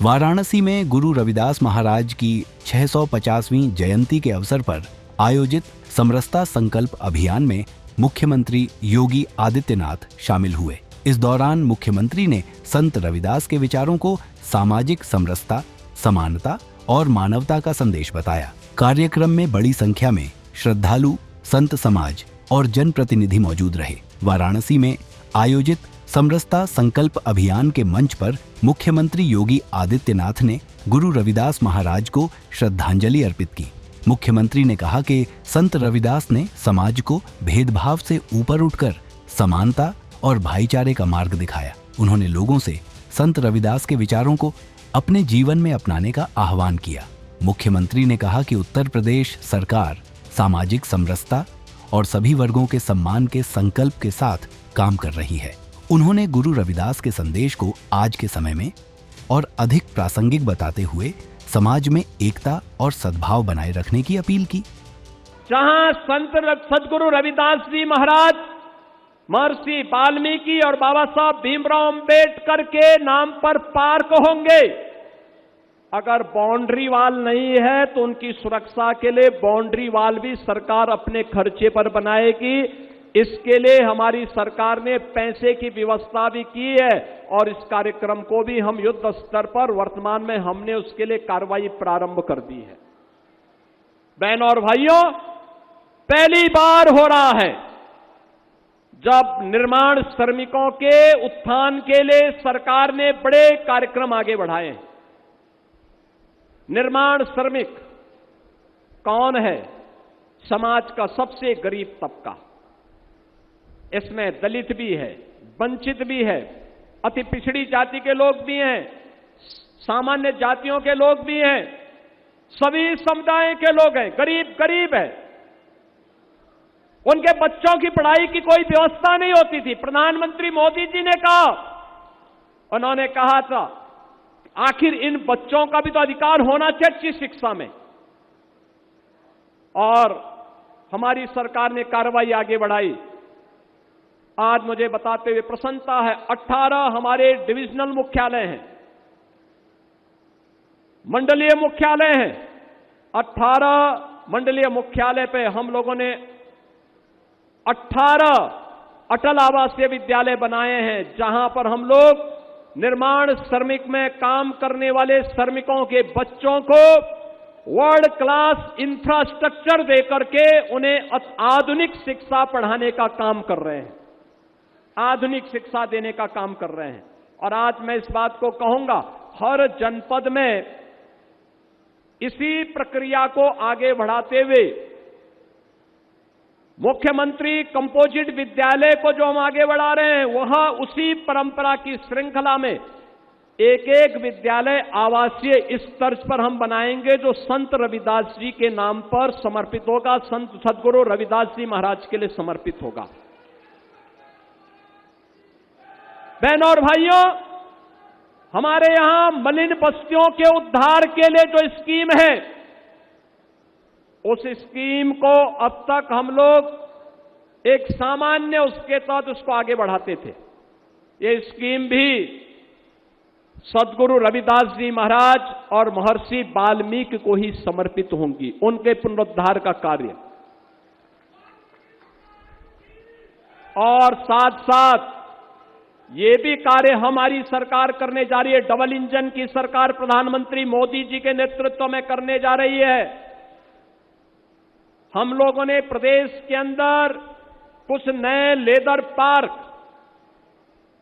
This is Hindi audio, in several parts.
वाराणसी में गुरु रविदास महाराज की 650वीं जयंती के अवसर पर आयोजित समरसता संकल्प अभियान में मुख्यमंत्री योगी आदित्यनाथ शामिल हुए। इस दौरान मुख्यमंत्री ने संत रविदास के विचारों को सामाजिक समरसता, समानता और मानवता का संदेश बताया। कार्यक्रम में बड़ी संख्या में श्रद्धालु, संत समाज और जनप्रतिनिधि मौजूद रहे। वाराणसी में आयोजित समरसता संकल्प अभियान के मंच पर मुख्यमंत्री योगी आदित्यनाथ ने गुरु रविदास महाराज को श्रद्धांजलि अर्पित की। मुख्यमंत्री ने कहा कि संत रविदास ने समाज को भेदभाव से ऊपर उठकर समानता और भाईचारे का मार्ग दिखाया। उन्होंने लोगों से संत रविदास के विचारों को अपने जीवन में अपनाने का आह्वान किया। मुख्यमंत्री ने कहा कि उत्तर प्रदेश सरकार सामाजिक समरसता और सभी वर्गों के सम्मान के संकल्प के साथ काम कर रही है। उन्होंने गुरु रविदास के संदेश को आज के समय में और अधिक प्रासंगिक बताते हुए समाज में एकता और सद्भाव बनाए रखने की अपील की। जहां संत सदगुरु रविदास जी महाराज, महर्षि वाल्मीकि और बाबा साहब भीमराव अंबेडकर के नाम पर पार्क होंगे, अगर बाउंड्री वाल नहीं है तो उनकी सुरक्षा के लिए बाउंड्री वाल भी सरकार अपने खर्चे पर बनाएगी। इसके लिए हमारी सरकार ने पैसे की व्यवस्था भी की है और इस कार्यक्रम को भी हम युद्ध स्तर पर वर्तमान में हमने उसके लिए कार्रवाई प्रारंभ कर दी है। बहनों और भाइयों, पहली बार हो रहा है जब निर्माण श्रमिकों के उत्थान के लिए सरकार ने बड़े कार्यक्रम आगे बढ़ाए हैं। निर्माण श्रमिक कौन है? समाज का सबसे गरीब तबका। इसमें दलित भी है, वंचित भी है, अति पिछड़ी जाति के लोग भी हैं, सामान्य जातियों के लोग भी हैं, सभी समुदाय के लोग हैं। गरीब है। उनके बच्चों की पढ़ाई की कोई व्यवस्था नहीं होती थी। प्रधानमंत्री मोदी जी ने कहा, उन्होंने कहा था आखिर इन बच्चों का भी तो अधिकार होना चाहिए अच्छी शिक्षा में, और हमारी सरकार ने कार्रवाई आगे बढ़ाई। आज मुझे बताते हुए प्रसन्नता है, 18 हमारे डिविजनल मुख्यालय हैं, मंडलीय मुख्यालय हैं। 18 मंडलीय मुख्यालय पे हम लोगों ने 18 अटल आवासीय विद्यालय बनाए हैं, जहां पर हम लोग निर्माण श्रमिक में काम करने वाले श्रमिकों के बच्चों को वर्ल्ड क्लास इंफ्रास्ट्रक्चर देकर के उन्हें आधुनिक शिक्षा पढ़ाने का काम कर रहे हैं, आधुनिक शिक्षा देने का काम कर रहे हैं। और आज मैं इस बात को कहूंगा, हर जनपद में इसी प्रक्रिया को आगे बढ़ाते हुए मुख्यमंत्री कंपोजिट विद्यालय को जो हम आगे बढ़ा रहे हैं, वह उसी परंपरा की श्रृंखला में एक एक विद्यालय आवासीय इस तर्ज पर हम बनाएंगे जो संत रविदास जी के नाम पर समर्पित होगा, संत सदगुरु रविदास जी महाराज के लिए समर्पित होगा। बहनों और भाइयों, हमारे यहां मलिन बस्तियों के उद्धार के लिए जो स्कीम है, उस स्कीम को अब तक हम लोग एक सामान्य उसके तहत उसको आगे बढ़ाते थे। ये स्कीम भी सदगुरु रविदास जी महाराज और महर्षि वाल्मीकि को ही समर्पित होंगी, उनके पुनरुद्धार का कार्य। और साथ साथ ये भी कार्य हमारी सरकार करने जा रही है, डबल इंजन की सरकार प्रधानमंत्री मोदी जी के नेतृत्व में करने जा रही है। हम लोगों ने प्रदेश के अंदर कुछ नए लेदर पार्क,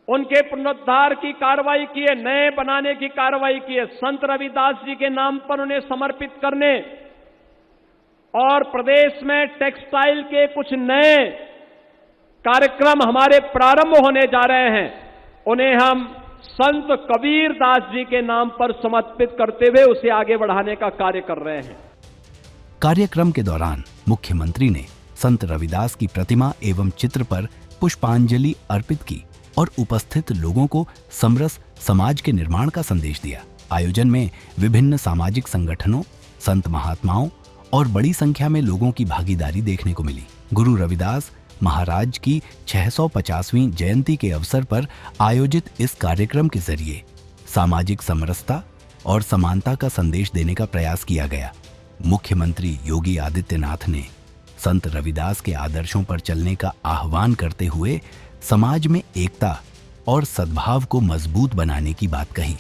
उनके पुनरुद्धार की कार्रवाई की है, नए बनाने की कार्रवाई की है, संत रविदास जी के नाम पर उन्हें समर्पित करने। और प्रदेश में टेक्सटाइल के कुछ नए कार्यक्रम हमारे प्रारंभ होने जा रहे हैं, उन्हें हम संत कबीर दास जी के नाम पर समर्पित करते हुए उसे आगे बढ़ाने का कार्य कर रहे हैं। कार्यक्रम के दौरान मुख्यमंत्री ने संत रविदास की प्रतिमा एवं चित्र पर पुष्पांजलि अर्पित की और उपस्थित लोगों को समरस समाज के निर्माण का संदेश दिया। आयोजन में विभिन्न सामाजिक संगठनों, संत महात्माओं और बड़ी संख्या में लोगों की भागीदारी देखने को मिली। गुरु रविदास महाराज की 650वीं जयंती के अवसर पर आयोजित इस कार्यक्रम के जरिए सामाजिक समरसता, और समानता का संदेश देने का प्रयास किया गया। मुख्यमंत्री योगी आदित्यनाथ ने संत रविदास के आदर्शों पर चलने का आह्वान करते हुए समाज में एकता और सद्भाव को मजबूत बनाने की बात कही।